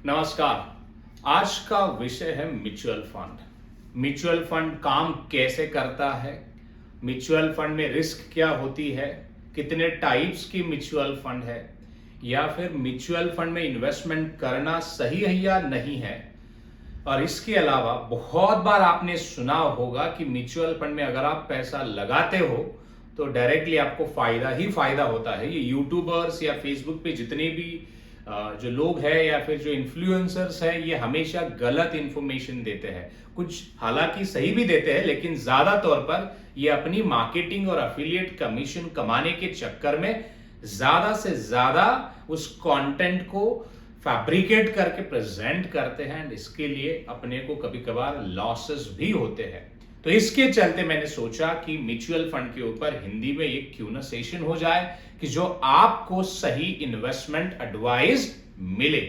नमस्कार। आज का विषय है म्यूचुअल फंड। म्यूचुअल फंड काम कैसे करता है, म्यूचुअल फंड में रिस्क क्या होती है, कितने टाइप्स की म्यूचुअल फंड है, या फिर म्यूचुअल फंड में इन्वेस्टमेंट करना सही है या नहीं है। और इसके अलावा बहुत बार आपने सुना होगा कि म्यूचुअल फंड में अगर आप पैसा लगाते हो तो डायरेक्टली आपको फायदा ही फायदा होता है। ये यूट्यूबर्स या फेसबुक पे जितने भी जो लोग हैं या फिर जो इन्फ्लुएंसर्स हैं, ये हमेशा गलत इंफॉर्मेशन देते हैं। कुछ हालांकि सही भी देते हैं, लेकिन ज्यादा तौर पर ये अपनी मार्केटिंग और अफिलिएट कमीशन कमाने के चक्कर में ज्यादा से ज्यादा उस कंटेंट को फैब्रिकेट करके प्रेजेंट करते हैं, एंड इसके लिए अपने को कभी कभार लॉसेस भी होते हैं। तो इसके चलते मैंने सोचा कि म्यूचुअल फंड के ऊपर हिंदी में एक क्यों ना सेशन हो जाए कि जो आपको सही इन्वेस्टमेंट एडवाइस मिले।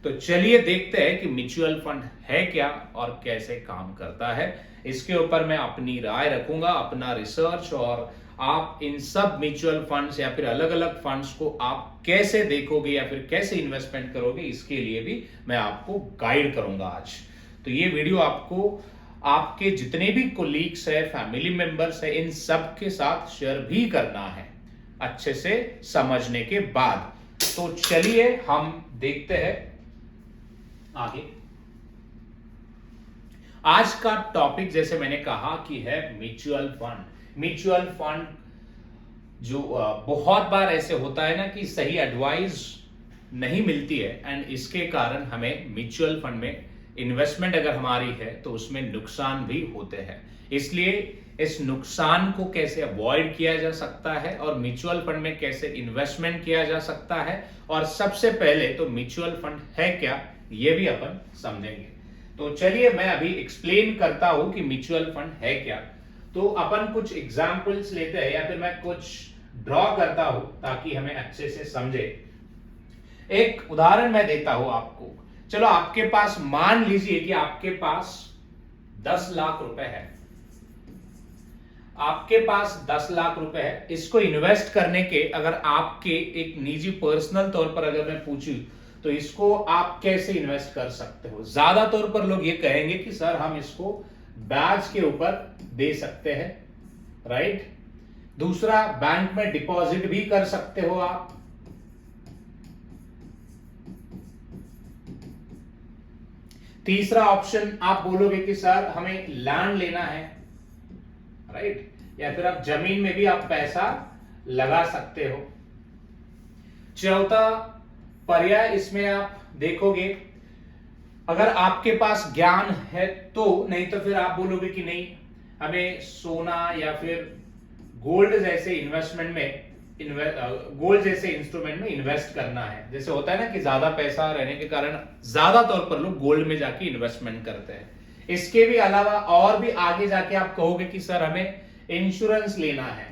तो चलिए देखते हैं कि म्यूचुअल फंड है क्या और कैसे काम करता है। इसके ऊपर मैं अपनी राय रखूंगा, अपना रिसर्च, और आप इन सब म्यूचुअल फंड्स या फिर अलग अलग फंड्स को आप कैसे देखोगे या फिर कैसे इन्वेस्टमेंट करोगे, इसके लिए भी मैं आपको गाइड करूंगा आज। तो ये वीडियो आपको आपके जितने भी कोलीग्स है, फैमिली मेंबर्स है, इन सब के साथ शेयर भी करना है अच्छे से समझने के बाद। तो चलिए हम देखते हैं आगे। आज का टॉपिक जैसे मैंने कहा कि है म्यूचुअल फंड। म्यूचुअल फंड जो बहुत बार ऐसे होता है ना कि सही एडवाइस नहीं मिलती है, एंड इसके कारण हमें म्यूचुअल फंड में इन्वेस्टमेंट अगर हमारी है तो उसमें नुकसान भी होते हैं। इसलिए इस नुकसान को कैसे अवॉइड किया जा सकता है और म्यूचुअल फंड में कैसे इन्वेस्टमेंट किया जा सकता है, और सबसे पहले तो म्यूचुअल फंड है क्या, ये भी अपन समझेंगे। तो चलिए मैं अभी एक्सप्लेन करता हूं कि म्यूचुअल फंड है क्या। तो अपन कुछ एग्जांपल्स लेते हैं या फिर मैं कुछ ड्रॉ करता हूं ताकि हमें अच्छे से समझे। एक उदाहरण मैं देता हूं आपको। चलो आपके पास, मान लीजिए कि आपके पास 10 लाख रुपए है। आपके पास 10 लाख रुपए है। इसको इन्वेस्ट करने के अगर आपके एक निजी पर्सनल तौर पर अगर मैं पूछूं तो इसको आप कैसे इन्वेस्ट कर सकते हो। ज्यादा तौर पर लोग ये कहेंगे कि सर हम इसको ब्याज के ऊपर दे सकते हैं, राइट। दूसरा, बैंक में डिपॉजिट भी कर सकते हो आप। तीसरा ऑप्शन आप बोलोगे कि सर हमें लैंड लेना है, राइट, या फिर आप जमीन में भी आप पैसा लगा सकते हो। चौथा पर्याय इसमें आप देखोगे, अगर आपके पास ज्ञान है तो, नहीं तो फिर आप बोलोगे कि नहीं, हमें सोना या फिर गोल्ड जैसे इन्वेस्टमेंट में गोल्ड जैसे इंस्ट्रूमेंट में इन्वेस्ट करना है। जैसे होता है ना कि ज्यादा पैसा रहने के कारण ज्यादा तौर पर लोग गोल्ड में जाके इन्वेस्टमेंट करते हैं। इसके भी अलावा और भी आगे जाके आप कहोगे कि सर हमें इंश्योरेंस लेना है।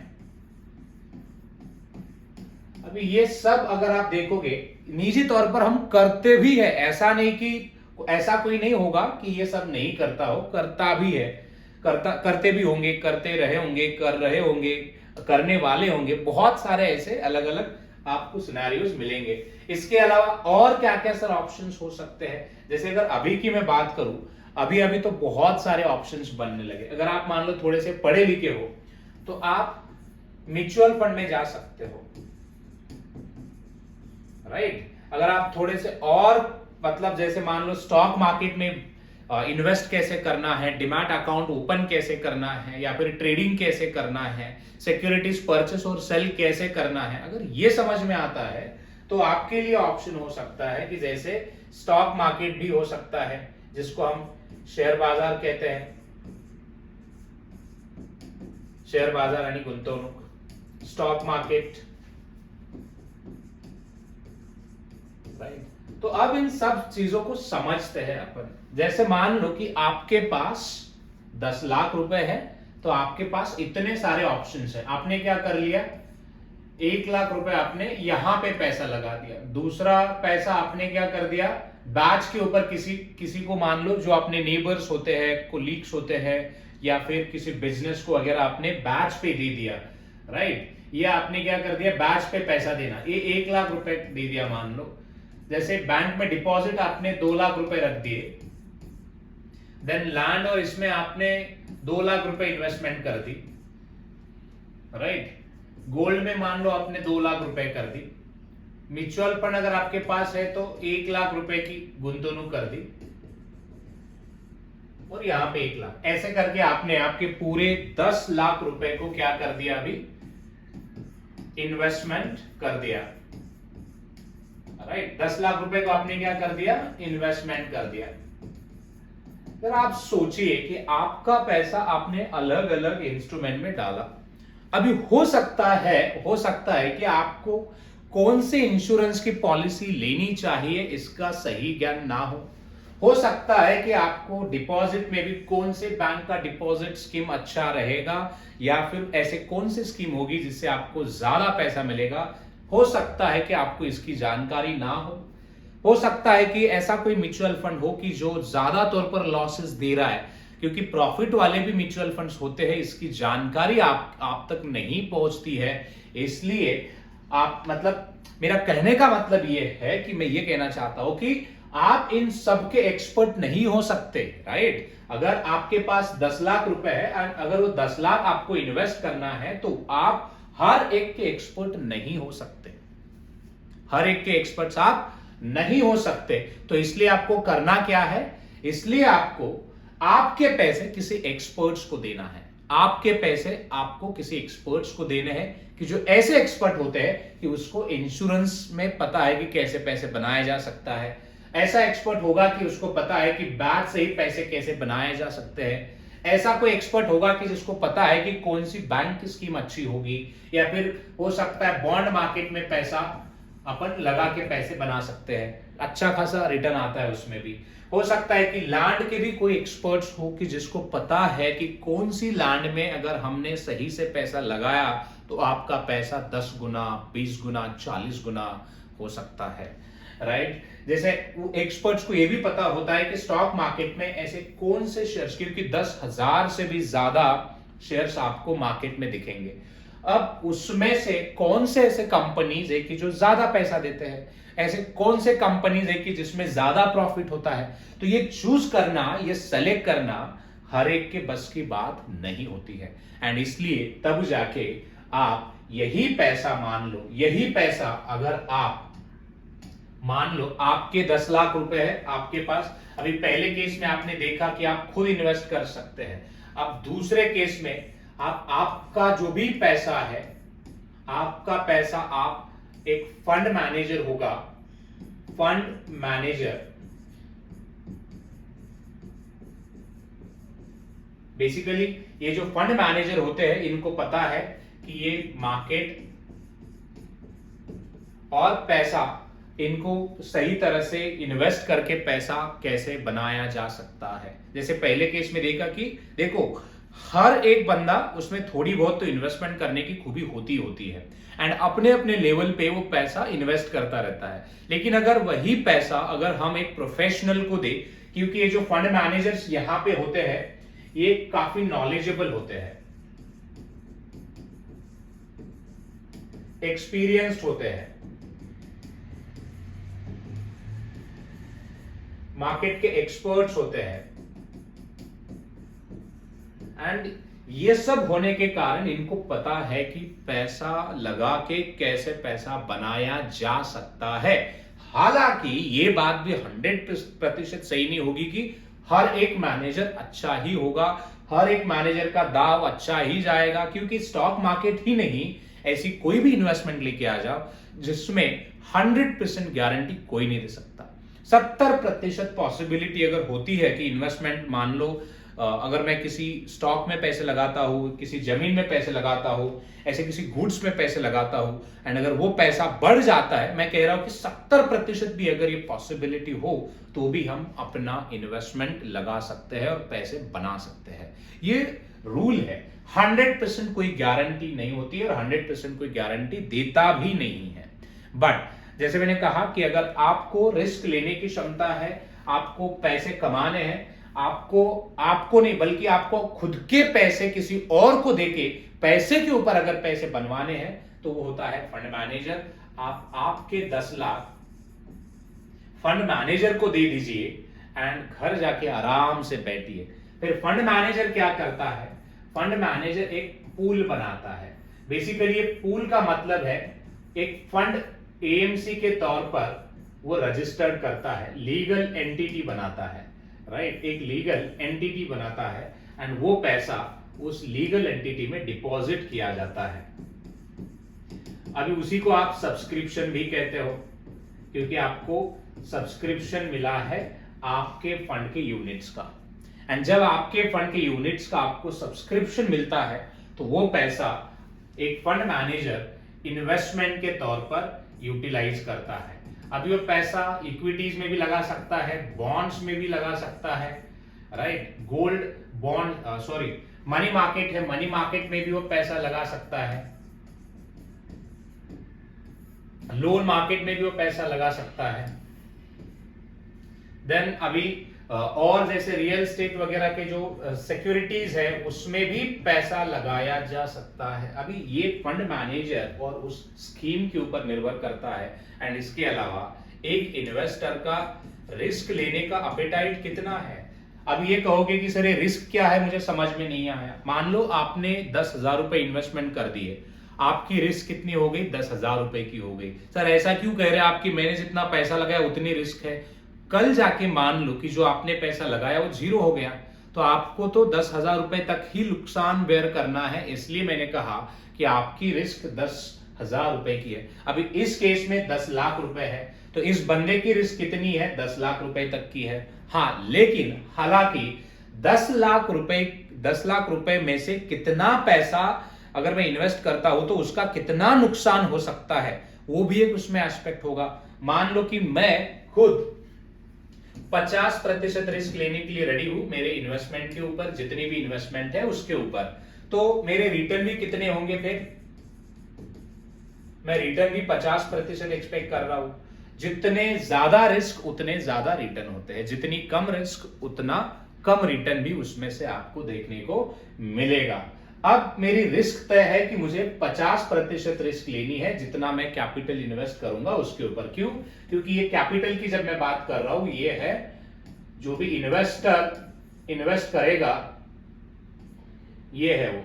अभी ये सब अगर आप देखोगे निजी तौर पर हम करते भी है, ऐसा नहीं कि ऐसा कोई नहीं होगा कि ये सब नहीं करता हो, करता भी है, करते भी होंगे, करते रहे होंगे, कर रहे होंगे, करने वाले होंगे। बहुत सारे ऐसे अलग अलग आपको सिनेरियोज मिलेंगे। इसके अलावा और क्या क्या सर ऑप्शंस हो सकते हैं। जैसे अगर अभी की मैं बात करूं, अभी अभी तो बहुत सारे ऑप्शंस बनने लगे। अगर आप मान लो थोड़े से पढ़े लिखे हो तो आप म्यूचुअल फंड में जा सकते हो, राइट। अगर आप थोड़े से और मतलब जैसे मान लो स्टॉक मार्केट में इन्वेस्ट कैसे करना है, डिमैट अकाउंट ओपन कैसे करना है, या फिर ट्रेडिंग कैसे करना है, सिक्योरिटीज परचेस और सेल कैसे करना है, अगर ये समझ में आता है तो आपके लिए ऑप्शन हो सकता है कि जैसे स्टॉक मार्केट भी हो सकता है, जिसको हम शेयर बाजार कहते हैं। शेयर बाजार आणि गुंतवणूक, स्टॉक मार्केट, राइट। तो अब इन सब चीजों को समझते हैं अपन। जैसे मान लो कि आपके पास 10 लाख रुपए है, तो आपके पास इतने सारे ऑप्शंस हैं। आपने क्या कर लिया, 1 लाख रुपए आपने यहां पे पैसा लगा दिया। दूसरा पैसा आपने क्या कर दिया, बैच के ऊपर किसी को, मान लो जो अपने नेबर्स होते हैं, कोलीग्स होते हैं, या फिर किसी बिजनेस को अगर आपने बैच पे दे दिया, राइट। ये आपने क्या कर दिया, बैच पे पैसा देना, ये 1 लाख रुपए दे दिया मान लो। जैसे बैंक में डिपॉजिट आपने 2 लाख रुपए रख दिए, देन लैंड और इसमें आपने 2 लाख रुपए इन्वेस्टमेंट कर दी, राइट। गोल्ड में मान लो आपने 2 लाख रुपए कर दी। म्यूचुअल फंड अगर आपके पास है तो 1 लाख रुपए की गुंतवणूक कर दी, और यहां पे 1 लाख, ऐसे करके आपने आपके पूरे 10 लाख रुपए को क्या कर दिया, अभी इन्वेस्टमेंट कर दिया, राइट। 10 लाख रुपए को आपने क्या कर दिया, इन्वेस्टमेंट कर दिया। फिर आप सोचिए कि आपका पैसा आपने अलग अलग इंस्ट्रूमेंट में डाला। अभी हो सकता है कि आपको कौन से इंश्योरेंस की पॉलिसी लेनी चाहिए इसका सही ज्ञान ना हो सकता है कि आपको डिपॉजिट में भी कौन से बैंक का डिपॉजिट स्कीम अच्छा रहेगा, या फिर ऐसे कौन सी स्कीम होगी जिससे आपको ज्यादा पैसा मिलेगा। हो सकता है कि आपको इसकी जानकारी ना हो सकता है कि ऐसा कोई म्यूचुअल फंड हो कि जो ज्यादा तौर पर लॉसेस दे रहा है, क्योंकि प्रॉफिट वाले भी म्यूचुअल फंड्स होते हैं, इसकी जानकारी आप तक नहीं पहुंचती है। इसलिए आप, मतलब मेरा कहने का मतलब यह है कि मैं ये कहना चाहता हूं कि आप इन सब के एक्सपर्ट नहीं हो सकते, राइट। अगर आपके पास 10 लाख रुपए है, अगर वो 10 लाख आपको इन्वेस्ट करना है, तो आप हर एक के एक्सपर्ट नहीं हो सकते, हर एक के एक्सपर्ट आप नहीं हो सकते। तो इसलिए आपको करना क्या है, इसलिए आपको आपके पैसे किसी एक्सपर्ट्स को देना है। आपके पैसे आपको किसी एक्सपर्ट्स को देने हैं, कि जो ऐसे एक्सपर्ट होते हैं कि उसको इंश्योरेंस में पता है कि कैसे पैसे बनाया जा सकता है। ऐसा एक्सपर्ट होगा कि उसको पता है कि ब्याज से ही पैसे कैसे बनाए जा सकते हैं। ऐसा कोई एक्सपर्ट होगा कि जिसको पता है कि कौन सी बैंक की स्कीम अच्छी होगी, या फिर हो सकता है बॉन्ड मार्केट में पैसा अपन लगा के पैसे बना सकते हैं, अच्छा खासा रिटर्न आता है उसमें भी। हो सकता है कि लैंड के भी कोई एक्सपर्ट्स हो कि जिसको पता है कि कौन सी लैंड में अगर हमने सही से पैसा लगाया तो आपका पैसा 10 गुना, 20 गुना, 40 गुना हो सकता है, राइट। जैसे एक्सपर्ट्स को यह भी पता होता है कि स्टॉक मार्केट में ऐसे कौन से शेयर्स, क्योंकि 10,000 से भी ज्यादा शेयर्स आपको मार्केट में दिखेंगे। अब उसमें से कौन से ऐसे कंपनीज है कि जो ज्यादा पैसा देते हैं, ऐसे कौन से कंपनीज है कि जिसमें ज्यादा प्रॉफिट होता है। तो ये चूज करना, ये सेलेक्ट करना हर एक के बस की बात नहीं होती है। एंड इसलिए तब जाके आप यही पैसा, मान लो यही पैसा, अगर आप मान लो आपके 10 लाख रुपए है आपके पास, अभी पहले केस में आपने देखा कि आप खुद इन्वेस्ट कर सकते हैं। अब दूसरे केस में आपका जो भी पैसा है, आपका पैसा आप एक फंड मैनेजर होगा, फंड मैनेजर बेसिकली ये जो फंड मैनेजर होते हैं इनको पता है कि ये मार्केट और पैसा, इनको सही तरह से इन्वेस्ट करके पैसा कैसे बनाया जा सकता है। जैसे पहले केस में देखा कि देखो हर एक बंदा उसमें थोड़ी बहुत तो इन्वेस्टमेंट करने की खूबी होती है, एंड अपने अपने लेवल पे वो पैसा इन्वेस्ट करता रहता है। लेकिन अगर वही पैसा अगर हम एक प्रोफेशनल को दे, क्योंकि ये जो फंड मैनेजर्स यहां पे होते हैं ये काफी नॉलेजेबल होते हैं, एक्सपीरियंस्ड होते हैं, मार्केट के एक्सपर्ट्स होते हैं, एंड ये सब होने के कारण इनको पता है कि पैसा लगा के कैसे पैसा बनाया जा सकता है। हालांकि ये बात भी 100% सही नहीं होगी कि हर एक मैनेजर अच्छा ही होगा, हर एक मैनेजर का दाव अच्छा ही जाएगा, क्योंकि स्टॉक मार्केट ही नहीं, ऐसी कोई भी इन्वेस्टमेंट लेके आ जाओ जिसमें 100% गारंटी कोई नहीं दे सकता। 70% पॉसिबिलिटी अगर होती है कि इन्वेस्टमेंट, मान लो अगर मैं किसी स्टॉक में पैसे लगाता हूं, किसी जमीन में पैसे लगाता हूं, ऐसे किसी गुड्स में पैसे लगाता हूं, एंड अगर वो पैसा बढ़ जाता है, मैं कह रहा हूं कि 70% भी अगर ये पॉसिबिलिटी हो तो भी हम अपना इन्वेस्टमेंट लगा सकते हैं और पैसे बना सकते हैं। ये रूल है। 100% कोई गारंटी नहीं होती है और 100% कोई गारंटी देता भी नहीं है। बट जैसे मैंने कहा कि अगर आपको रिस्क लेने की क्षमता है, आपको पैसे कमाने हैं, आपको नहीं बल्कि आपको खुद के पैसे किसी और को देके पैसे के ऊपर अगर पैसे बनवाने हैं, तो वो होता है फंड मैनेजर। आपके 10 लाख फंड मैनेजर को दे दीजिए एंड घर जाके आराम से बैठिए। फिर फंड मैनेजर क्या करता है, फंड मैनेजर एक पूल बनाता है। बेसिकली ये पूल का मतलब है एक फंड एएमसी के तौर पर वो रजिस्टर्ड करता है, लीगल एंटिटी बनाता है, राइट, एक लीगल एंटिटी बनाता है एंड वो पैसा उस लीगल एंटिटी में डिपॉजिट किया जाता है। अभी उसी को आप सब्सक्रिप्शन भी कहते हो, क्योंकि आपको सब्सक्रिप्शन मिला है आपके फंड के यूनिट्स का, एंड जब आपके फंड के यूनिट्स का आपको सब्सक्रिप्शन मिलता है तो वो पैसा एक फंड मैनेजर इन्वेस्टमेंट के तौर पर यूटिलाइज करता है। अभी वो पैसा इक्विटीज में भी लगा सकता है, बॉन्ड्स में भी लगा सकता है, right, gold bond sorry money market है, मनी मार्केट में भी वो पैसा लगा सकता है, लोन मार्केट में भी वो पैसा लगा सकता है। देन अभी और जैसे रियल एस्टेट वगैरह के जो सिक्योरिटीज है उसमें भी पैसा लगाया जा सकता है। अभी ये फंड मैनेजर और उस स्कीम के ऊपर निर्भर करता है। एंड इसके अलावा एक इन्वेस्टर का रिस्क लेने का अपेटाइट कितना है। अब ये कहोगे कि सर ये रिस्क क्या है, मुझे समझ में नहीं आया। मान लो आपने 10,000 रुपए इन्वेस्टमेंट कर दिए, आपकी रिस्क कितनी हो गई, 10,000 रुपए की हो गई। सर ऐसा क्यों कह रहे हैं आपकी, मैंने जितना पैसा लगाया उतनी रिस्क है। कल जाके मान लो कि जो आपने पैसा लगाया वो जीरो हो गया, तो आपको तो 10,000 रुपए तक ही नुकसान बेयर करना है। इसलिए मैंने कहा कि आपकी रिस्क 10,000 रुपए की है। अभी इस केस में 10 लाख रुपए है, तो इस बंदे की रिस्क कितनी है, 10 लाख रुपए तक की है। हाँ, लेकिन हालांकि 10 लाख रुपए में से कितना पैसा अगर मैं इन्वेस्ट करता हूं तो उसका कितना नुकसान हो सकता है, वो भी एक उसमें एस्पेक्ट होगा। मान लो कि मैं खुद 50% रिस्क लेने के लिए रेडी हूं मेरे इन्वेस्टमेंट के ऊपर, जितनी भी इन्वेस्टमेंट है उसके ऊपर, तो मेरे रिटर्न भी कितने होंगे, फिर मैं रिटर्न भी 50% एक्सपेक्ट कर रहा हूं। जितने ज्यादा रिस्क उतने ज्यादा रिटर्न होते हैं, जितनी कम रिस्क उतना कम रिटर्न भी उसमें से आपको देखने को मिलेगा। अब मेरी रिस्क तय है कि मुझे 50% रिस्क लेनी है, जितना मैं कैपिटल इन्वेस्ट करूंगा उसके ऊपर। क्यों? क्योंकि ये कैपिटल की जब मैं बात कर रहा हूं, ये है जो भी इन्वेस्टर इन्वेस्ट करेगा, ये है वो,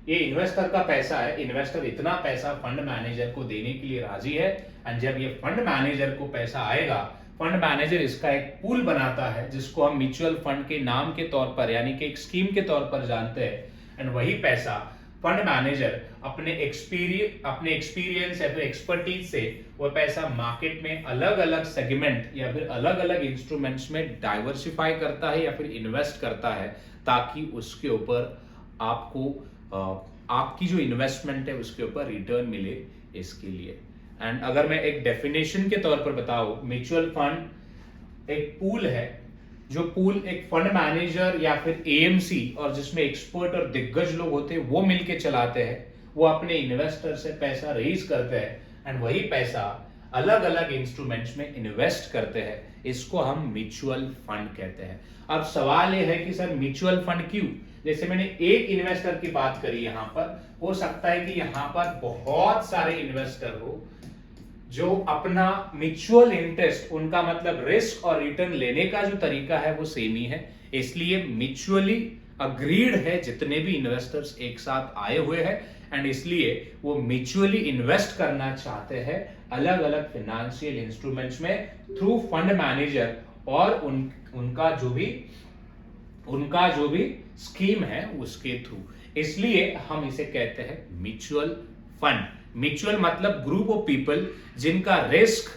ये इन्वेस्टर का पैसा है। इन्वेस्टर इतना पैसा फंड मैनेजर को देने के लिए राजी है, एंड जब ये फंड मैनेजर को पैसा आएगा, फंड मैनेजर इसका एक पूल बनाता है जिसको हम म्यूचुअल फंड के नाम के तौर पर यानी कि एक स्कीम के तौर पर जानते हैं। एंड वही पैसा फंड मैनेजर अपने एक्सपीरियंस या फिर एक्सपर्टीज से वो पैसा मार्केट में अलग अलग सेगमेंट या फिर अलग अलग इंस्ट्रूमेंट्स में डाइवर्सिफाई करता है या फिर इन्वेस्ट करता है, ताकि उसके ऊपर आपको आपकी जो इन्वेस्टमेंट है उसके ऊपर रिटर्न मिले, इसके लिए। एंड अगर मैं एक डेफिनेशन के तौर पर बताऊं, म्यूचुअल फंड एक पूल है, जो पूल एक फंड मैनेजर या फिर एएमसी और जिसमें एक्सपर्ट और दिग्गज लोग होते हैं वो मिलके चलाते हैं। वो अपने इन्वेस्टर से पैसा रेज करते हैं एंड वही पैसा अलग अलग इंस्ट्रूमेंट्स में इन्वेस्ट करते हैं। इसको हम म्यूचुअल फंड कहते हैं। अब सवाल यह है कि सर म्यूचुअल फंड क्यों? जैसे मैंने एक इन्वेस्टर की बात करी, यहां पर हो सकता है कि यहां पर बहुत सारे इन्वेस्टर हो जो अपना म्यूचुअल इंटरेस्ट, उनका मतलब रिस्क और रिटर्न लेने का जो तरीका है वो सेम ही है, इसलिए म्यूचुअली अग्रीड है जितने भी इन्वेस्टर्स एक साथ आए हुए हैं, एंड इसलिए वो म्यूचुअली इन्वेस्ट करना चाहते हैं अलग अलग फाइनेंशियल इंस्ट्रूमेंट्स में थ्रू फंड मैनेजर और उनका जो भी स्कीम है उसके थ्रू। इसलिए हम इसे कहते हैं म्यूचुअल फंड। म्यूचुअल मतलब ग्रुप ऑफ पीपल जिनका रिस्क,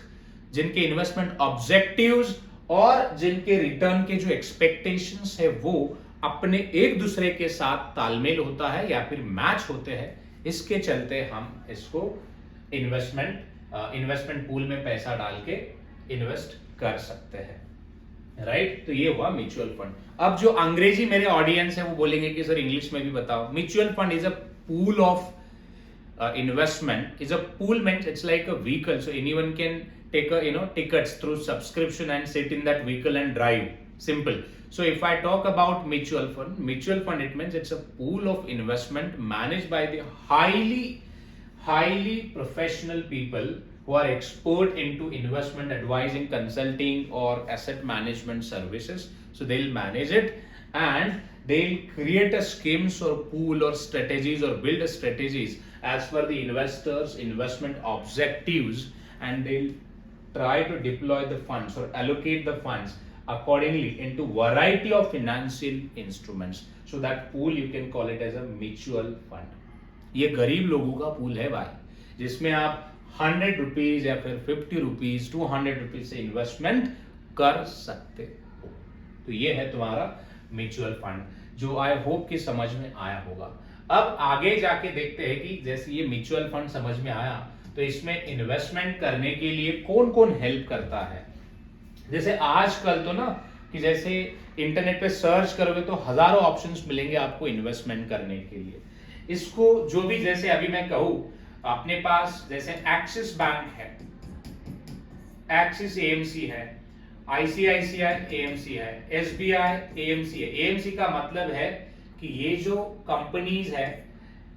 जिनके इन्वेस्टमेंट ऑब्जेक्टिव्स और जिनके रिटर्न के जो एक्सपेक्टेशंस है वो अपने एक दूसरे के साथ तालमेल होता है या फिर मैच होते हैं। इसके चलते हम इसको इन्वेस्टमेंट पूल में पैसा डाल के इन्वेस्ट कर सकते हैं, राइट। तो ये हुआ म्यूचुअल फंड। अब जो अंग्रेजी मेरे ऑडियंस है वो बोलेंगे कि सर इंग्लिश में भी बताओ। Mutual fund is a pool of investment. Is a pool means it's like a vehicle, so anyone can take a tickets through subscription and sit in that vehicle and drive. Simple. So if I talk about mutual fund it means it's a pool of investment managed by the highly professional people who are expert into investment advising, consulting, or asset management services. So they'll manage it and they'll create a schemes or pool or strategies or build a strategies as per the investors' investment objectives, and they'll try to deploy the funds or allocate the funds accordingly into variety of financial instruments. So that pool you can call it as a mutual fund. ये गरीब लोगों का pool है भाई, जिसमें आप 100 rupees या फिर 50 रुपीज 200 रुपीज से इन्वेस्टमेंट कर सकते हो। तो ये है तुम्हारा म्यूचुअल फंड, जो आई होप कि समझ में आया होगा। अब आगे जाके देखते हैं कि जैसे ये म्यूचुअल फंड समझ में आया, तो इसमें इन्वेस्टमेंट करने के लिए कौन कौन हेल्प करता है। जैसे आजकल तो ना कि जैसे इंटरनेट पे सर्च करोगे तो हजारों ऑप्शंस मिलेंगे आपको इन्वेस्टमेंट करने के लिए। इसको जो भी, जैसे अभी मैं कहूं अपने पास जैसे एक्सिस बैंक है, एक्सिस एएमसी है, आईसीआईसीआई एएमसी है, एसबीआई एएमसी है। एएमसी का मतलब है कि ये जो कंपनीज है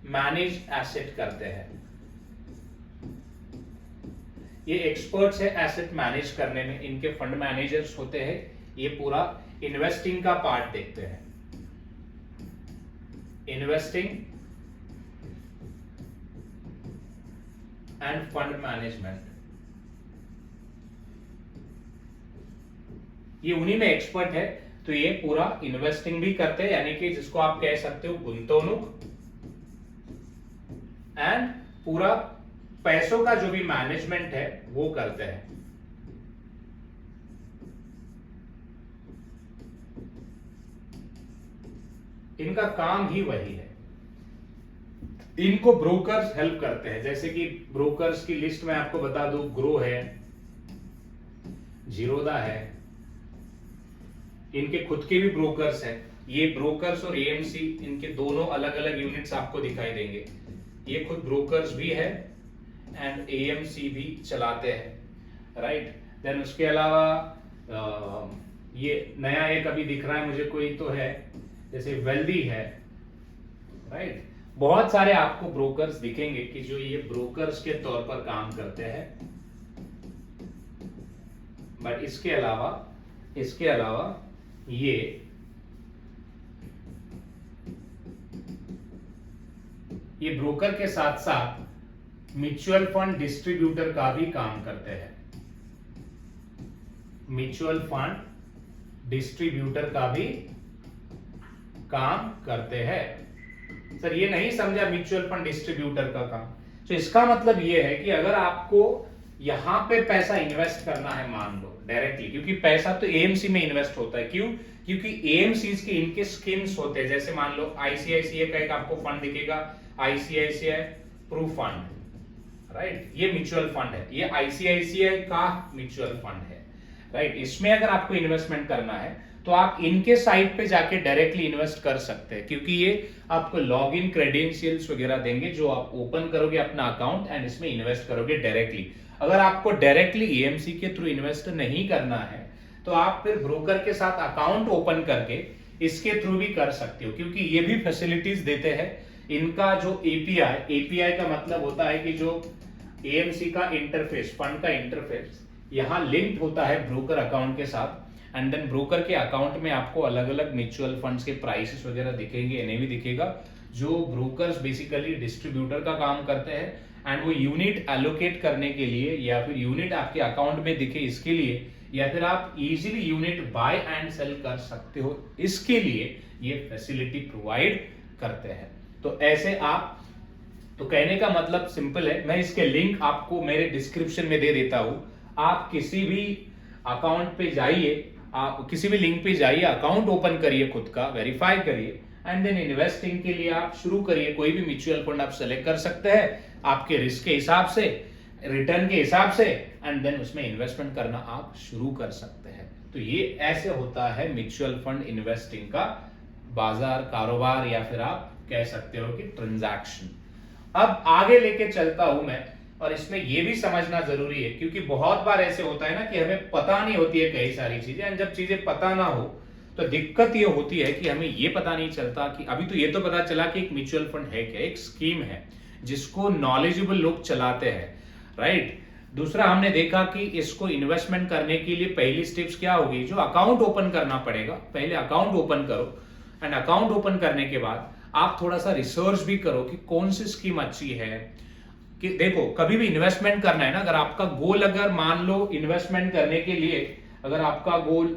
मैनेज एसेट करते हैं, ये एक्सपर्ट्स है एसेट मैनेज करने में, इनके फंड मैनेजर्स होते हैं, ये पूरा इन्वेस्टिंग का पार्ट देखते हैं, इन्वेस्टिंग एंड फंड मैनेजमेंट, ये उन्हीं में एक्सपर्ट है। तो ये पूरा इन्वेस्टिंग भी करते हैं, यानी कि जिसको आप कह सकते हो गुंतवणूक, एंड पूरा पैसों का जो भी मैनेजमेंट है वो करते हैं। इनका काम ही वही है। इनको ब्रोकर्स हेल्प करते हैं, जैसे कि ब्रोकर्स की लिस्ट में आपको बता दूं, ग्रो है, जीरोदा है, इनके खुद के भी ब्रोकर्स हैं। ये ब्रोकर्स और एएमसी, इनके दोनों अलग अलग यूनिट्स आपको दिखाई देंगे। ये खुद ब्रोकर्स भी है एंड एएमसी भी चलाते हैं, राइट। देन उसके अलावा ये नया एक अभी दिख रहा है मुझे कोई, तो है जैसे वेल्दी है, राइट। बहुत सारे आपको ब्रोकर्स दिखेंगे कि जो ये ब्रोकर्स के तौर पर काम करते हैं। बट इसके अलावा ये ब्रोकर के साथ साथ म्यूचुअल फंड डिस्ट्रीब्यूटर का भी काम करते हैं। म्यूचुअल फंड डिस्ट्रीब्यूटर का भी काम करते हैं। सर ये नहीं समझा म्यूचुअल फंड डिस्ट्रीब्यूटर का काम। तो इसका मतलब ये है कि अगर आपको यहां पे पैसा इन्वेस्ट करना है, मान लो डायरेक्टली, क्योंकि पैसा तो एएमसी में इन्वेस्ट होता है। क्यों? क्योंकि एएमसीज के इनके स्कीम्स होते हैं। जैसे मान लो आईसीआईसीआई का एक आपको फंड दिखेगा, आईसीआईसीआई प्रू फंड, राइट, ये म्यूचुअल फंड है। ये आईसीआईसीआई का म्यूचुअल फंड है, राइट। इसमें अगर आपको इन्वेस्टमेंट करना है तो आप इनके साइट पे जाके डायरेक्टली इन्वेस्ट कर सकते हैं, क्योंकि ये आपको लॉग इन क्रेडेंशियल्स वगैरह देंगे जो आप ओपन करोगे अपना अकाउंट एंड इसमें इन्वेस्ट करोगे डायरेक्टली। अगर आपको डायरेक्टली एएमसी के थ्रू इन्वेस्ट नहीं करना है तो आप फिर ब्रोकर के साथ अकाउंट ओपन करके इसके थ्रू भी कर सकते हो, क्योंकि ये भी फैसिलिटीज देते हैं। इनका जो एपीआई का मतलब होता है कि जो एएमसी का इंटरफेस, फंड का इंटरफेस यहां लिंक्ड होता है ब्रोकर अकाउंट के साथ, एंड देन ब्रोकर के अकाउंट में आपको अलग अलग म्यूचुअल फंड्स के प्राइसेस वगैरह दिखेंगे, एनएवी दिखेगा। जो ब्रोकर्स बेसिकली डिस्ट्रीब्यूटर का काम करते हैं एंड वो यूनिट एलोकेट करने के लिए, या फिर यूनिट आपके अकाउंट में दिखे इसके लिए, या फिर आप easily unit buy and sell कर सकते हो, इसके लिए ये फैसिलिटी प्रोवाइड करते हैं। तो ऐसे आप, तो कहने का मतलब सिंपल है, मैं इसके लिंक आपको मेरे डिस्क्रिप्शन में दे देता हूं। आप किसी भी अकाउंट पे जाइए, आप किसी भी लिंक पे जाइए, अकाउंट ओपन करिए, खुद का वेरीफाई करिए, एंड देन इन्वेस्टिंग के लिए आप शुरू करिए। कोई भी म्यूचुअल फंड आप सेलेक्ट कर सकते हैं आपके रिस्क के हिसाब से, रिटर्न के हिसाब से, एंड देन उसमें इन्वेस्टमेंट करना आप शुरू कर सकते हैं। तो ये ऐसे होता है म्यूचुअल फंड इन्वेस्टिंग का बाजार, कारोबार, या फिर आप कह सकते हो कि ट्रांजैक्शन। अब आगे लेके चलता हूं मैं, और इसमें यह भी समझना जरूरी है, क्योंकि बहुत बार ऐसे होता है ना कि हमें पता नहीं होती है कई सारी चीजें, एंड जब चीजें पता ना हो तो दिक्कत ये होती है कि हमें ये पता नहीं चलता कि अभी तो ये तो पता चला कि एक म्यूचुअल फंड है क्या, एक स्कीम है जिसको नॉलेजेबल लोग चलाते हैं, राइट। दूसरा हमने देखा कि इसको इन्वेस्टमेंट करने के लिए पहली स्टेप्स क्या होगी, जो अकाउंट ओपन करना पड़ेगा। पहले अकाउंट ओपन करो, एंड अकाउंट ओपन करने के बाद आप थोड़ा सा रिसर्च भी करो कि कौन सी स्कीम अच्छी है। कि देखो, कभी भी इन्वेस्टमेंट करना है ना, अगर आपका गोल, अगर मान लो इन्वेस्टमेंट करने के लिए अगर आपका गोल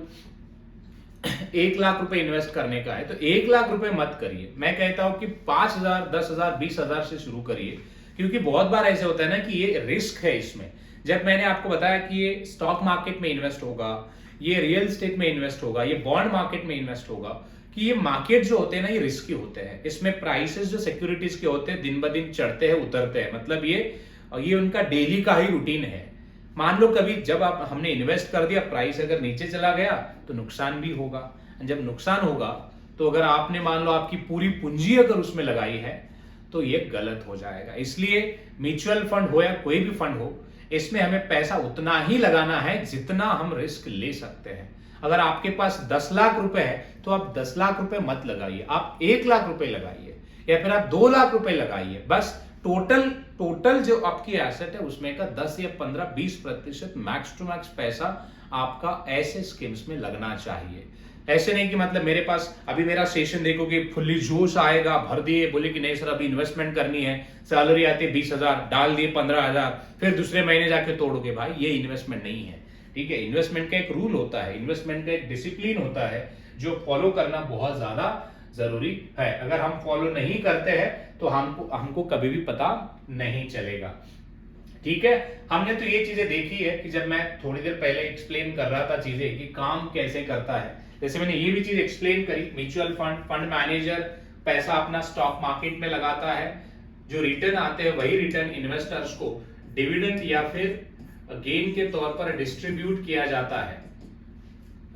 1 लाख रुपए इन्वेस्ट करने का है, तो 1 लाख रुपए मत करिए। मैं कहता हूं कि 5,000, 10,000, 20,000 से शुरू करिए, क्योंकि बहुत बार ऐसे होता है ना कि ये रिस्क है इसमें। जब मैंने आपको बताया कि ये स्टॉक मार्केट में इन्वेस्ट होगा, ये रियल एस्टेट में इन्वेस्ट होगा, ये बॉन्ड मार्केट में इन्वेस्ट होगा, कि ये मार्केट जो होते हैं ना, ये रिस्की होते हैं। इसमें प्राइसेस जो सिक्योरिटीज के होते हैं दिन ब दिन चढ़ते हैं उतरते हैं, मतलब ये उनका डेली का ही रूटीन है। मान लो कभी जब हमने इन्वेस्ट कर दिया, प्राइस अगर नीचे चला गया तो नुकसान भी होगा। जब नुकसान होगा तो अगर आपने मान लो आपकी पूरी पूंजी अगर उसमें लगाई है तो ये गलत हो जाएगा। इसलिए म्यूचुअल फंड हो या कोई भी फंड हो, इसमें हमें पैसा उतना ही लगाना है जितना हम रिस्क ले सकते हैं। अगर आपके पास 10 लाख रुपए है तो आप 10 लाख रुपए मत लगाइए, आप 1 लाख रुपए लगाइए, या फिर आप 2 लाख रुपए लगाइए। बस टोटल जो आपकी एसेट है उसमें का 10 या 15, 20% मैक्स टू मैक्स पैसा आपका ऐसे स्कीम्स में लगना चाहिए। ऐसे नहीं कि मतलब मेरे पास अभी मेरा सेशन देखो कि फुल्ली जोश आएगा, भर दिए, बोले कि नहीं सर अभी इन्वेस्टमेंट करनी है, सैलरी आती है 20,000, डाल दिए 15,000, फिर दूसरे महीने जाके तोड़ोगे। भाई ये इन्वेस्टमेंट नहीं है, ठीक है। इन्वेस्टमेंट का एक रूल होता है, इन्वेस्टमेंट का एक डिसिप्लिन होता है जो फॉलो करना बहुत ज्यादा जरूरी है। अगर हम फॉलो नहीं करते हैं तो हमको कभी भी पता नहीं चलेगा, ठीक है। हमने तो ये चीजें देखी है कि जब मैं थोड़ी देर पहले एक्सप्लेन कर रहा था चीजें कि काम कैसे करता है, जैसे मैंने ये भी चीज एक्सप्लेन करी। म्यूचुअल फंड मैनेजर पैसा अपना स्टॉक मार्केट में लगाता है, जो रिटर्न आते हैं वही रिटर्न इन्वेस्टर्स को डिविडेंड या फिर गेन के तौर पर डिस्ट्रीब्यूट किया जाता है,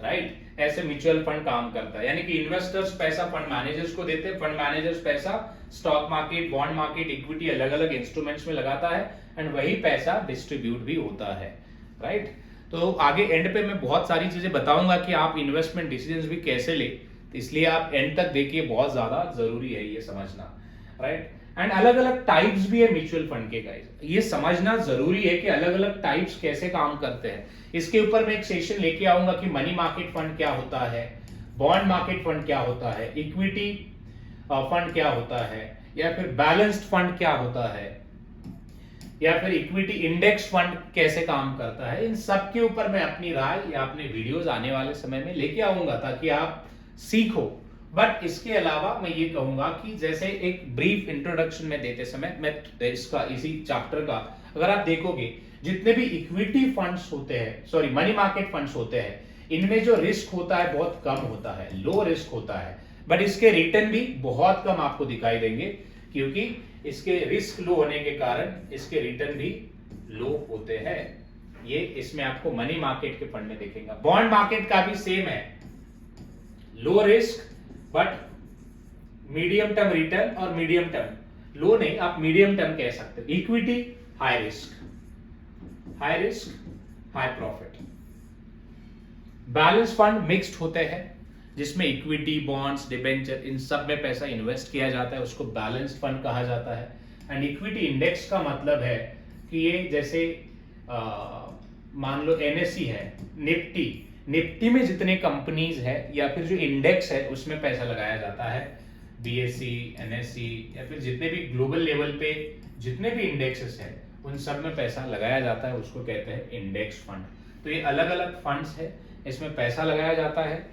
राइट। ऐसे म्यूचुअल फंड काम करता है, यानी कि इन्वेस्टर्स पैसा फंड मैनेजर्स को देते हैं, फंड मैनेजर्स पैसा stock market, bond market, equity, अलग अलग इंस्ट्रूमेंट्स में लगाता है, एंड वही पैसा डिस्ट्रीब्यूट भी होता है, राइट। तो आगे एंड पे मैं बहुत सारी चीजें बताऊंगा कि आप इन्वेस्टमेंट डिसीजंस भी कैसे ले, तो इसलिए आप एंड तक देखिए, बहुत ज्यादा जरूरी है ये समझना, राइट। एंड अलग अलग टाइप्स भी है म्यूचुअल फंड के गाइस, ये समझना जरूरी है कि अलग अलग टाइप्स कैसे काम करते हैं। इसके ऊपर मैं एक सेशन लेके आऊंगा कि मनी मार्केट फंड क्या होता है, बॉन्ड मार्केट फंड क्या होता है, इक्विटी फंड क्या होता है, या फिर बैलेंस्ड फंड क्या होता है, या फिर इक्विटी इंडेक्स फंड कैसे काम करता है। इन सब के ऊपर मैं अपनी राय या अपने वीडियोस आने वाले समय में लेके आऊंगा ताकि आप सीखो। बट इसके अलावा मैं ये कहूंगा कि जैसे एक ब्रीफ इंट्रोडक्शन में देते समय मैं इसका इसी चैप्टर का अगर आप देखोगे, जितने भी इक्विटी फंड्स होते हैं, सॉरी मनी मार्केट फंड्स होते हैं, इनमें जो रिस्क होता है बहुत कम होता है, लो रिस्क होता है, बट इसके रिटर्न भी बहुत कम आपको दिखाई देंगे, क्योंकि इसके रिस्क लो होने के कारण इसके रिटर्न भी लो होते हैं। ये इसमें आपको मनी मार्केट के फंड में देखेंगे। बॉन्ड मार्केट का भी सेम है, low risk but medium term return, और मीडियम टर्म लो नहीं, आप मीडियम टर्म कह सकते हो। Equity high risk high profit. Balance fund mixed होते हैं, जिसमें इक्विटी, बॉन्ड्स, डिबेंचर, इन सब में पैसा इन्वेस्ट किया जाता है, उसको बैलेंस फंड कहा जाता है। एंड इक्विटी इंडेक्स का मतलब है कि ये जैसे मान लो एनएसई है, निफ्टी में जितने कंपनीज है या फिर जो इंडेक्स है उसमें पैसा लगाया जाता है, बीएसई, एनएसई, या फिर जितने भी ग्लोबल लेवल पे जितने भी इंडेक्सेस है उन सब में पैसा लगाया जाता है, उसको कहते हैं इंडेक्स फंड। तो ये अलग अलग फंड्स है, इसमें पैसा लगाया जाता है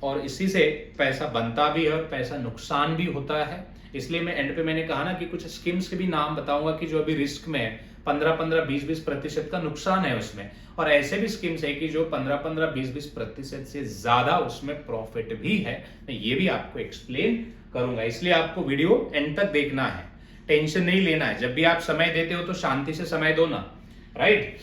और इसी से पैसा बनता भी है और पैसा नुकसान भी होता है। इसलिए मैं एंड पे मैंने कहा ना कि कुछ स्कीम्स के भी नाम बताऊंगा कि जो अभी रिस्क में है, 15-15, 20-20% का नुकसान है उसमें, और ऐसे भी स्कीम्स है कि जो 15-15, 20-20% से ज्यादा उसमें प्रॉफिट भी है। मैं ये भी आपको एक्सप्लेन करूंगा, इसलिए आपको वीडियो एंड तक देखना है, टेंशन नहीं लेना है। जब भी आप समय देते हो तो शांति से समय दो ना, राइट।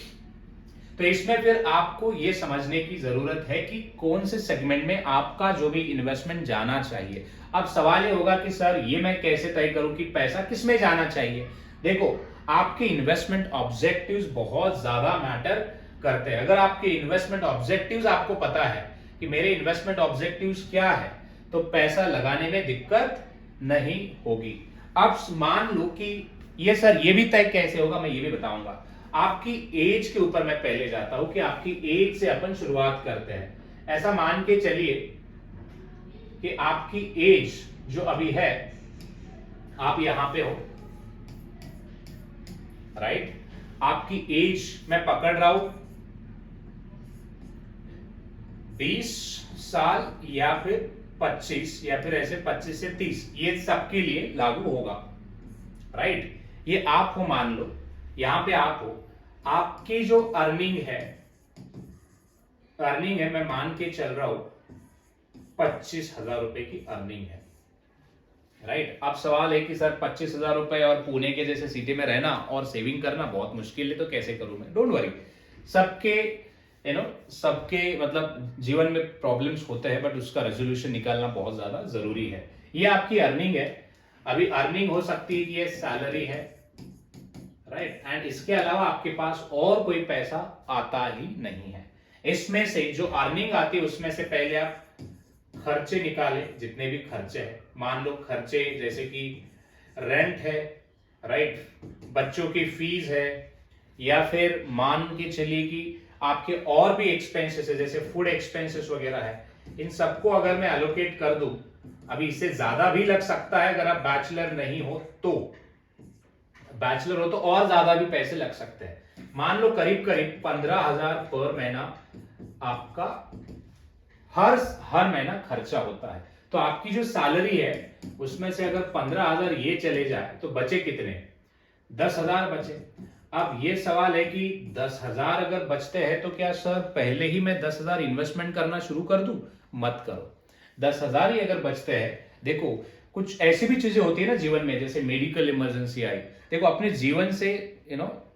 तो इसमें फिर आपको ये समझने की जरूरत है कि कौन से सेगमेंट में आपका जो भी इन्वेस्टमेंट जाना चाहिए। अब सवाल ये होगा कि सर ये मैं कैसे तय करूं कि पैसा किस में जाना चाहिए। देखो, आपके इन्वेस्टमेंट ऑब्जेक्टिव्स बहुत ज्यादा मैटर करते हैं। अगर आपके इन्वेस्टमेंट ऑब्जेक्टिव्स आपको पता है कि मेरे इन्वेस्टमेंट ऑब्जेक्टिव्स क्या है, तो पैसा लगाने में दिक्कत नहीं होगी। अब मान लो कि ये सर ये भी तय कैसे होगा, मैं ये भी बताऊंगा। आपकी एज के ऊपर मैं पहले जाता हूं कि आपकी एज से अपन शुरुआत करते हैं। ऐसा मान के चलिए कि आपकी एज जो अभी है, आप यहां पे हो, राइट। आपकी एज मैं पकड़ रहा हूं 20 साल या फिर 25 या फिर ऐसे 25 से 30, ये सबके लिए लागू होगा, राइट। ये आप हो, मान लो यहां पे आप हो, आपकी जो अर्निंग है मैं मान के चल रहा हूं 25,000 रुपए की अर्निंग है, राइट। अब सवाल है कि सर 25,000 रुपए और पुणे के जैसे सिटी में रहना और सेविंग करना बहुत मुश्किल है, तो कैसे करूं मैं? डोंट वरी, सबके मतलब जीवन में प्रॉब्लम्स होते हैं, बट उसका रेजोल्यूशन निकालना बहुत ज्यादा जरूरी है। ये आपकी अर्निंग है, अभी अर्निंग हो सकती है कि ये सैलरी है, राइट। एंड इसके अलावा आपके पास और कोई पैसा आता ही नहीं है। इसमें से जो अर्निंग आती है उसमें से पहले आप खर्चे निकाले, जितने भी खर्चे हैं। मान लो खर्चे जैसे कि रेंट है, राइट, बच्चों की फीस है, या फिर मान के चलिए कि आपके और भी एक्सपेंसेस है, जैसे फूड एक्सपेंसेस वगैरह है। इन सबको अगर मैं एलोकेट कर दूं, अभी इससे ज्यादा भी लग सकता है अगर आप बैचलर नहीं हो तो, बैचलर हो तो और ज्यादा भी पैसे लग सकते हैं। मान लो करीब करीब 15,000 पर महीना आपका हर महीना खर्चा होता है। तो आपकी जो सैलरी है उसमें से अगर 15,000 ये चले जाए तो बचे कितने? 10,000 बचे। अब ये सवाल है कि 10,000 अगर बचते हैं तो क्या सर पहले ही मैं 10,000 इन्वेस्टमेंट करना शुरू कर दूं? मत करो। 10,000 ही अगर बचते हैं, देखो कुछ ऐसी भी चीजें होती है ना जीवन में, जैसे मेडिकल इमरजेंसी आई, देखो अपने जीवन से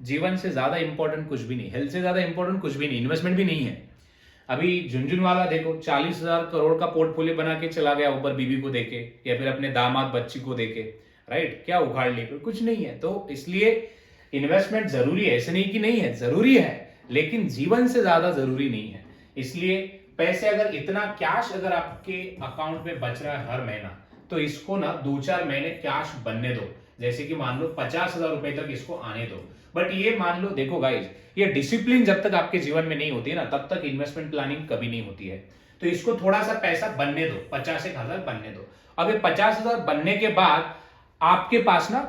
जीवन से ज्यादा इंपॉर्टेंट कुछ भी नहीं, हेल्थ से ज्यादा इंपॉर्टेंट कुछ भी नहीं, इन्वेस्टमेंट भी नहीं है। अभी झुनझुनवाला देखो 40,000 करोड़ का पोर्टफोलियो बना के चला गया ऊपर बीबी को देके या फिर अपने दामाद बच्ची को देके, राइट। क्या उखाड़ ली? कुछ नहीं है। तो इसलिए इन्वेस्टमेंट जरूरी है, ऐसे नहीं कि नहीं है, जरूरी है, लेकिन जीवन से ज्यादा जरूरी नहीं है। इसलिए पैसे अगर इतना कैश अगर आपके अकाउंट में बच रहा है हर महीना, तो इसको ना 2-4 महीने कैश बनने दो। जैसे कि मान लो 50,000 रुपए तक इसको आने दो। बट ये मान लो, देखो गाइज, ये डिसिप्लिन जब तक आपके जीवन में नहीं होती है ना, तब तक इन्वेस्टमेंट प्लानिंग कभी नहीं होती है। तो इसको थोड़ा सा पैसा बनने दो, 50,000 बनने दो। अब ये 50,000 बनने के बाद आपके पास ना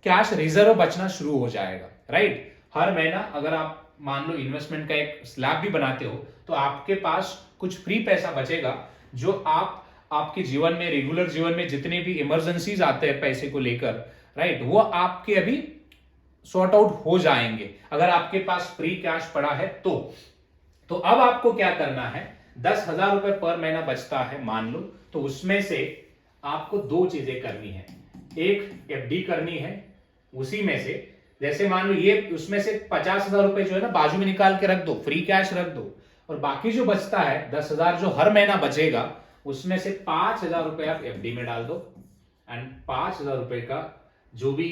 कैश रिजर्व बचना शुरू हो जाएगा, राइट। हर महीना अगर आप मान लो इन्वेस्टमेंट का एक स्लैब भी बनाते हो, तो आपके पास कुछ फ्री पैसा बचेगा, जो आपके जीवन में, रेगुलर जीवन में जितने भी इमरजेंसीज आते हैं पैसे को लेकर, राइट, वो आपके अभी सॉर्ट आउट हो जाएंगे अगर आपके पास फ्री कैश पड़ा है तो अब आपको क्या करना है? 10,000 रुपए पर महीना बचता है मान लो, तो उसमें से आपको 2 चीजें करनी है। एक एफडी करनी है, उसी में से जैसे मान लो ये, उसमें से 50,000 रुपए जो है ना बाजू में निकाल के रख दो, फ्री कैश रख दो, और बाकी जो बचता है 10,000 जो हर महीना बचेगा, उसमें से 5,000 रुपए आप एफडी में डाल दो। एंड 5,000 रुपए का जो भी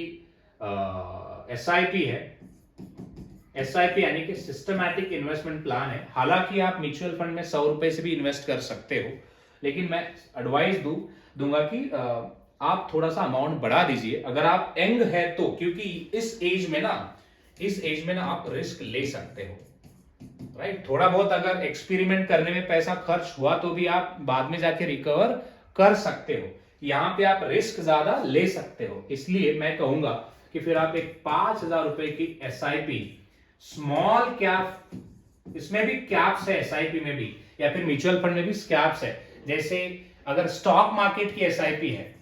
एसआईपी है, एसआईपी यानी कि सिस्टमैटिक इन्वेस्टमेंट प्लान है। हालांकि आप म्यूचुअल फंड में 100 रुपए से भी इन्वेस्ट कर सकते हो, लेकिन मैं एडवाइस दूंगा कि आप थोड़ा सा अमाउंट बढ़ा दीजिए अगर आप यंग है तो, क्योंकि इस एज में ना आप रिस्क ले सकते हो, राइट। थोड़ा बहुत अगर एक्सपेरिमेंट करने में पैसा खर्च हुआ तो भी आप बाद में जाके रिकवर कर सकते हो। यहां पे आप रिस्क ज्यादा ले सकते हो, इसलिए मैं कहूंगा कि फिर आप एक 5,000 रुपए की एसआईपी, स्मॉल कैप, इसमें भी कैप्स है एसआईपी में भी, या फिर म्यूचुअल फंड में भी कैप्स है। जैसे अगर स्टॉक मार्केट की एसआईपी है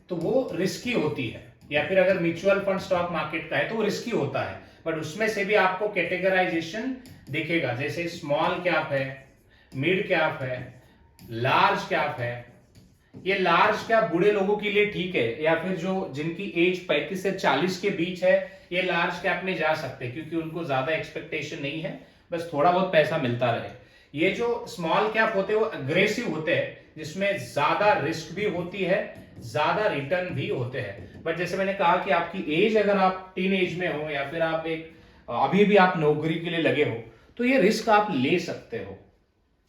तो वो रिस्की होती है, या फिर अगर म्यूचुअल फंड स्टॉक मार्केट का है तो वो रिस्की होता है, बट उसमें से भी आपको कैटेगराइजेशन दिखेगा, जैसे स्मॉल कैप है, मिड कैप है, लार्ज कैप है। ये लार्ज कैप बूढ़े लोगों के लिए ठीक है, या फिर जो जिनकी एज 35 से 40 के बीच है, ये लार्ज कैप में जा सकते हैं, क्योंकि उनको ज्यादा एक्सपेक्टेशन नहीं है, बस थोड़ा बहुत पैसा मिलता रहे। ये जो स्मॉल कैप होते हैं वो अग्रेसिव होते हैं, जिसमें ज्यादा रिस्क भी होती है, ज्यादा रिटर्न भी होते हैं। बट जैसे मैंने कहा कि आपकी एज, अगर आप टीन एज में हो या फिर आप अभी भी आप नौकरी के लिए लगे हो, तो ये रिस्क आप ले सकते हो,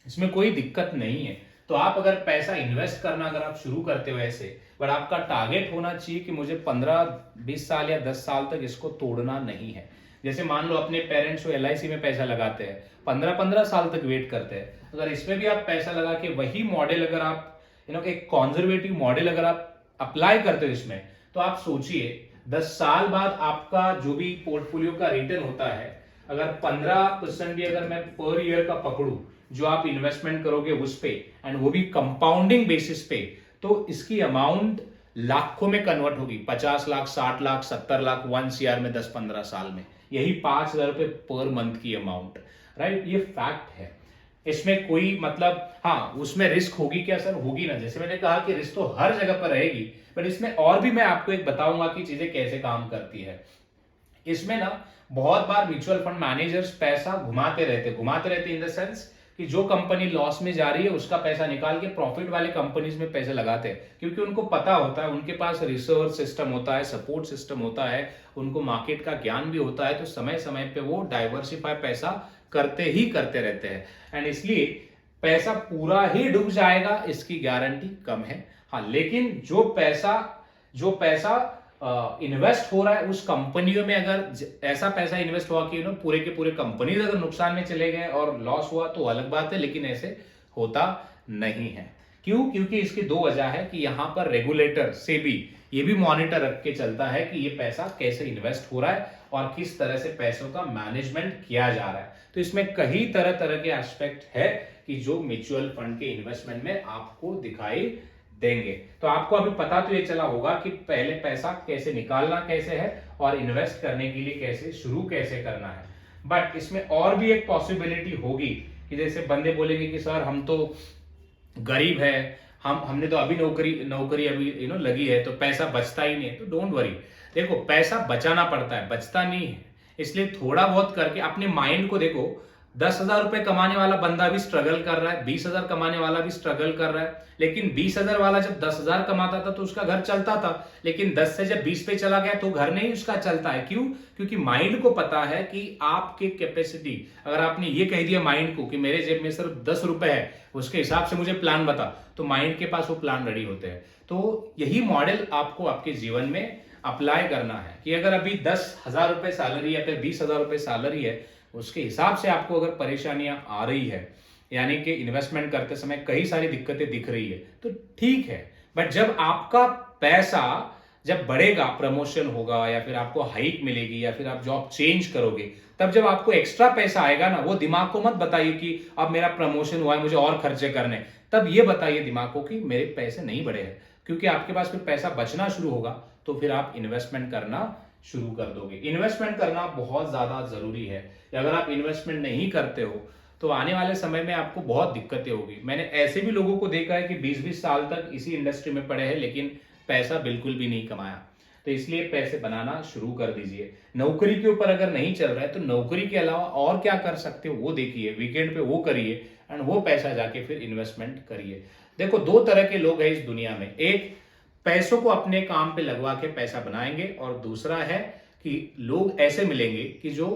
इसमें कोई दिक्कत नहीं है। तो आप अगर पैसा इन्वेस्ट करना अगर आप शुरू करते हो ऐसे, बट आपका टारगेट होना चाहिए कि मुझे 15-20 साल या 10 साल तक इसको तोड़ना नहीं है। जैसे मान लो अपने पेरेंट्स को LIC में पैसा लगाते हैं, 15-15 साल तक वेट करते हैं। अगर इसमें भी आप पैसा लगा के वही मॉडल अगर आप एक कॉन्जर्वेटिव मॉडल अगर आप अप्लाई करते हो इसमें, तो आप सोचिए 10 साल बाद आपका जो भी पोर्टफोलियो का रिटर्न होता है, अगर 15% भी अगर मैं पर ईयर का पकड़ू जो आप इन्वेस्टमेंट करोगे उस पे, एंड वो भी कंपाउंडिंग बेसिस पे, तो इसकी अमाउंट लाखों में कन्वर्ट होगी। 50 लाख, 60 लाख, 70 लाख, 1 CR में 10-15 साल में, यही 5,000 रुपए पर मंथ की अमाउंट, राइट? ये फैक्ट है, इसमें कोई मतलब, हाँ उसमें रिस्क होगी क्या सर? होगी ना, जैसे मैंने कहा कि रिस्क तो हर जगह पर रहेगी, बट इसमें और भी मैं आपको एक बताऊंगा कि चीजें कैसे काम करती है। इसमें ना बहुत बार म्यूचुअल फंड मैनेजर्स पैसा घुमाते रहते इन द सेंस कि जो कंपनी लॉस में जा रही है उसका पैसा निकाल के प्रॉफिट वाले कंपनीज में पैसे लगाते हैं, क्योंकि उनको पता होता है, उनके पास रिसर्च सिस्टम होता है, सपोर्ट सिस्टम होता है, उनको मार्केट का ज्ञान भी होता है, तो समय समय पे वो डाइवर्सिफाई पैसा करते रहते हैं, एंड इसलिए पैसा पूरा ही डूब जाएगा इसकी गारंटी कम है। हाँ, लेकिन जो पैसा इन्वेस्ट हो रहा है उस कंपनियों में, अगर ऐसा पैसा इन्वेस्ट हुआ कि पूरे के पूरे कंपनीज अगर नुकसान में चले गए और लॉस हुआ तो अलग बात है, लेकिन ऐसे होता नहीं है। क्यों? क्योंकि इसकी दो वजह है कि यहां पर रेगुलेटर से भी ये भी मॉनिटर रख के चलता है कि ये पैसा कैसे इन्वेस्ट हो रहा है और किस तरह से पैसों का मैनेजमेंट किया जा रहा है। तो इसमें कई तरह तरह के एस्पेक्ट है कि जो म्यूचुअल फंड के इन्वेस्टमेंट में आपको दिखाई देंगे। तो आपको अभी पता तो ये चला होगा कि पहले पैसा कैसे निकालना कैसे है और इन्वेस्ट करने के लिए कैसे करना है। बट इसमें और भी एक पॉसिबिलिटी होगी कि जैसे बंदे बोलेंगे कि सर हम तो गरीब है, हमने तो अभी नौकरी अभी लगी है, तो पैसा बचता ही नहीं है। तो डोंट वरी, देखो पैसा बचाना पड़ता है, बचता नहीं है। इसलिए थोड़ा बहुत करके अपने माइंड को देखो, 10,000 रुपए कमाने वाला बंदा भी स्ट्रगल कर रहा है, 20,000 कमाने वाला भी स्ट्रगल कर रहा है, लेकिन 20,000 वाला जब 10,000 कमाता था तो उसका घर चलता था, लेकिन 10 से जब 20 पे चला गया तो घर नहीं उसका चलता है। क्यों? क्योंकि माइंड को पता है कि आपके कैपेसिटी, अगर आपने ये कह दिया माइंड को कि मेरे जेब में सिर्फ 10 रुपए है, उसके हिसाब से मुझे प्लान बता, तो माइंड के पास वो प्लान रेडी होते हैं। तो यही मॉडल आपको आपके जीवन में अप्लाई करना है कि अगर अभी 10,000 रुपए सैलरी या फिर 20,000 रुपए सैलरी है, उसके हिसाब से आपको अगर परेशानियां आ रही है, यानी कि इन्वेस्टमेंट करते समय कई सारी दिक्कतें दिख रही है, तो ठीक है। बट जब आपका पैसा जब बढ़ेगा, प्रमोशन होगा या फिर आपको हाइक मिलेगी या फिर आप जॉब चेंज करोगे, तब जब आपको एक्स्ट्रा पैसा आएगा ना, वो दिमाग को मत बताइए कि अब मेरा प्रमोशन हुआ है मुझे और खर्चे करने, तब ये बताइए दिमाग को कि मेरे पैसे नहीं बढ़े हैं, क्योंकि आपके पास फिर पैसा बचना शुरू होगा, तो फिर आप इन्वेस्टमेंट करना शुरू कर दोगे। इन्वेस्टमेंट करना बहुत ज्यादा जरूरी है। अगर आप इन्वेस्टमेंट नहीं करते हो तो आने वाले समय में आपको बहुत दिक्कतें होगी। मैंने ऐसे भी लोगों को देखा है कि 20-20 साल तक इसी इंडस्ट्री में पड़े हैं, लेकिन पैसा बिल्कुल भी नहीं कमाया। तो इसलिए पैसे बनाना शुरू कर दीजिए। नौकरी के ऊपर अगर नहीं चल रहा है तो नौकरी के अलावा और क्या कर सकते हो वो देखिए, वीकेंड पे वो करिए, एंड वो पैसा जाके फिर इन्वेस्टमेंट करिए। देखो, दो तरह के लोग हैं इस दुनिया में, एक पैसों को अपने काम पे लगवा के पैसा बनाएंगे, और दूसरा है कि लोग ऐसे मिलेंगे कि जो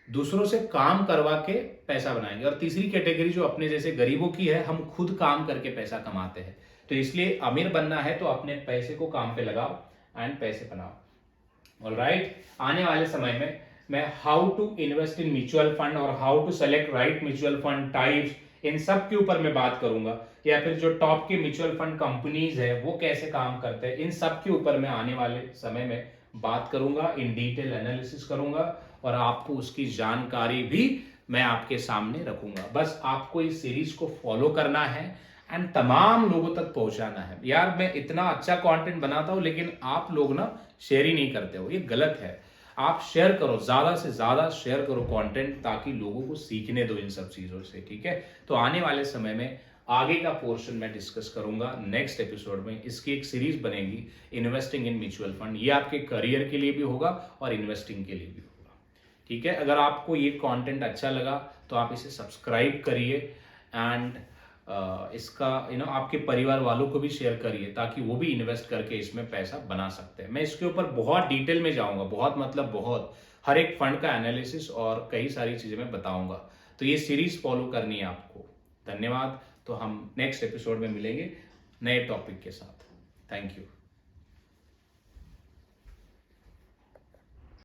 दूसरों से काम करवा के पैसा बनाएंगे, और तीसरी कैटेगरी जो अपने जैसे गरीबों की है, हम खुद काम करके पैसा कमाते हैं। तो इसलिए अमीर बनना है तो अपने पैसे को काम पे लगाओ एंड पैसे बनाओ। ऑलराइट, आने वाले समय में मैं how to invest in mutual fund और how to select right mutual fund types, इन सब के ऊपर मैं बात करूंगा, या फिर जो टॉप की म्यूचुअल फंड कंपनीज है वो कैसे काम करते हैं, इन सब के ऊपर मैं आने वाले समय में बात करूंगा, इन डिटेल एनालिसिस करूंगा, और आपको उसकी जानकारी भी मैं आपके सामने रखूंगा। बस आपको इस सीरीज को फॉलो करना है एंड तमाम लोगों तक पहुंचाना है। यार, मैं इतना अच्छा कंटेंट बनाता हूं लेकिन आप लोग ना शेयर ही नहीं करते हो, ये गलत है। आप शेयर करो, ज्यादा से ज्यादा शेयर करो कंटेंट, ताकि लोगों को सीखने दो इन सब चीजों से, ठीक है? तो आने वाले समय में आगे का पोर्शन मैं डिस्कस करूंगा नेक्स्ट एपिसोड में। इसकी एक सीरीज बनेगी, इन्वेस्टिंग इन म्यूचुअल फंड। ये आपके करियर के लिए भी होगा और इन्वेस्टिंग के लिए भी होगा, ठीक है? अगर आपको ये कंटेंट अच्छा लगा तो आप इसे सब्सक्राइब करिए, एंड इसका आपके परिवार वालों को भी शेयर करिए, ताकि वो भी इन्वेस्ट करके इसमें पैसा बना सकते हैं। मैं इसके ऊपर बहुत डिटेल में जाऊंगा, बहुत मतलब बहुत, हर एक फंड का एनालिसिस और कई सारी चीजें मैं बताऊंगा। तो ये सीरीज फॉलो करनी है आपको। धन्यवाद। तो हम नेक्स्ट एपिसोड में मिलेंगे नए टॉपिक के साथ। Thank you.